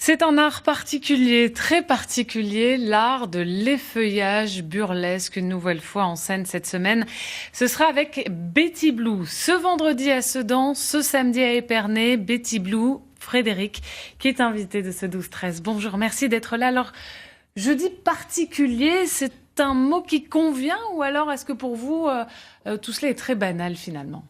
C'est un art particulier, très particulier, l'art de l'effeuillage burlesque, une nouvelle fois en scène cette semaine. Ce sera avec Betty Blue, ce vendredi à Sedan, ce samedi à Épernay. Betty Blue, Frédéric, qui est invité de ce 12-13. Bonjour, merci d'être là. Alors, je dis particulier, c'est un mot qui convient ou alors est-ce que pour vous, tout cela est très banal finalement ?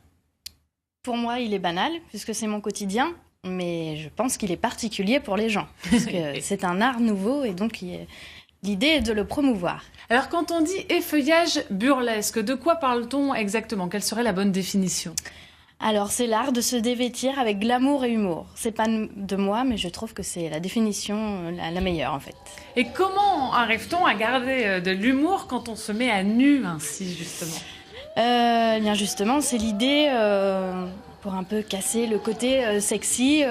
Pour moi, il est banal, puisque c'est mon quotidien. Mais je pense qu'il est particulier pour les gens, parce que c'est un art nouveau et donc l'idée est de le promouvoir. Alors quand on dit effeuillage burlesque, de quoi parle-t-on exactement ? Quelle serait la bonne définition ? Alors c'est l'art de se dévêtir avec glamour et humour. C'est pas de moi, mais je trouve que c'est la définition la meilleure en fait. Et comment arrive-t-on à garder de l'humour quand on se met à nu ainsi justement ? Eh bien justement, c'est l'idée... pour un peu casser le côté sexy,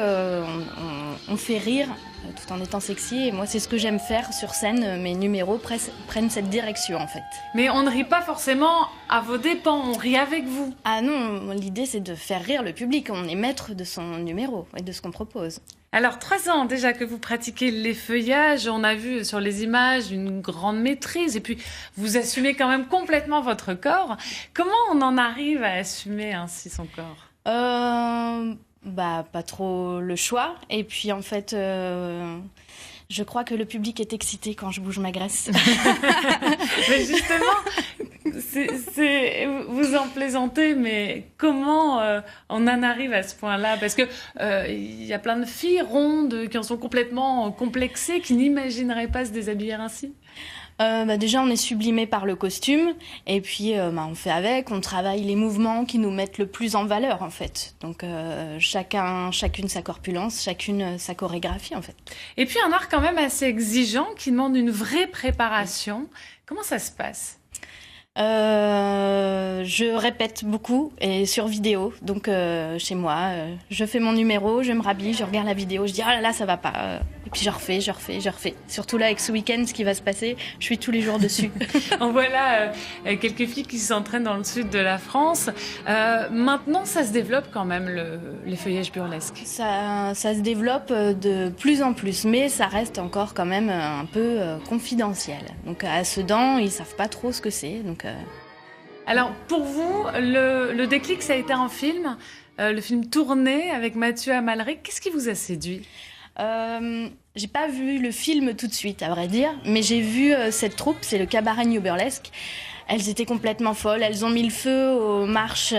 on fait rire tout en étant sexy. Et moi, c'est ce que j'aime faire sur scène. Mes numéros prennent cette direction, en fait. Mais on ne rit pas forcément à vos dépens, on rit avec vous. Ah non, l'idée, c'est de faire rire le public. On est maître de son numéro et de ce qu'on propose. Alors, 3 ans déjà que vous pratiquez l'effeuillage, on a vu sur les images une grande maîtrise et puis vous assumez quand même complètement votre corps. Comment on en arrive à assumer ainsi son corps ? Pas trop le choix. Et puis en fait, je crois que le public est excité quand je bouge ma graisse. Mais justement, vous en plaisantez, mais comment on en arrive à ce point-là ? Parce que y a plein de filles rondes qui en sont complètement complexées, qui n'imagineraient pas se déshabiller ainsi. Déjà, on est sublimé par le costume et puis on fait avec, on travaille les mouvements qui nous mettent le plus en valeur en fait. Donc chacune sa corpulence, chacune sa chorégraphie en fait. Et puis un art quand même assez exigeant qui demande une vraie préparation. Comment ça se passe ? Je répète beaucoup et sur vidéo, donc chez moi, je fais mon numéro, je me rhabille, je regarde la vidéo, je dis « Ah là là, ça va pas !» Et puis je refais. Surtout là, avec ce week-end, ce qui va se passer, je suis tous les jours dessus. En voilà quelques filles qui s'entraînent dans le sud de la France. Maintenant, ça se développe quand même, l'effeuillage burlesque. Ça se développe de plus en plus, mais ça reste encore quand même un peu confidentiel. Donc à Sedan, ils savent pas trop ce que c'est, donc... Alors, pour vous, le déclic, ça a été un film, le film Tourné avec Mathieu Amalric. Qu'est-ce qui vous a séduit ? J'ai pas vu le film tout de suite, à vrai dire, mais j'ai vu cette troupe, c'est le Cabaret New Burlesque. Elles étaient complètement folles, elles ont mis le feu aux marches...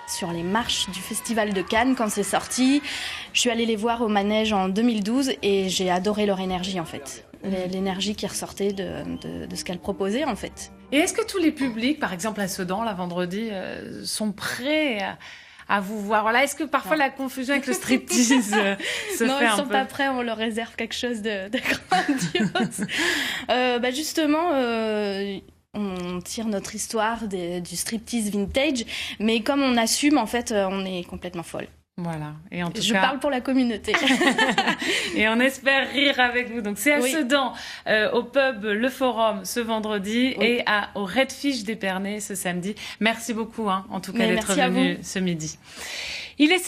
sur les marches du Festival de Cannes quand c'est sorti. Je suis allée les voir au manège en 2012 et j'ai adoré leur énergie en fait. L'énergie qui ressortait de ce qu'elles proposaient en fait. Et est-ce que tous les publics, par exemple à Sedan, là vendredi, sont prêts à vous voir ? Voilà, est-ce que parfois la confusion avec le striptease se fait un peu ? Non, ils sont pas prêts, on leur réserve quelque chose de grandiose. Justement... on tire notre histoire du striptease vintage, mais comme on assume, en fait, on est complètement folle. Voilà. Et en tout Je cas... parle pour la communauté. Et on espère rire avec vous. Donc c'est à Sedan, au pub Le Forum ce vendredi et au Redfish d'Épernay ce samedi. Merci beaucoup, en tout cas, d'être venu ce midi. Il est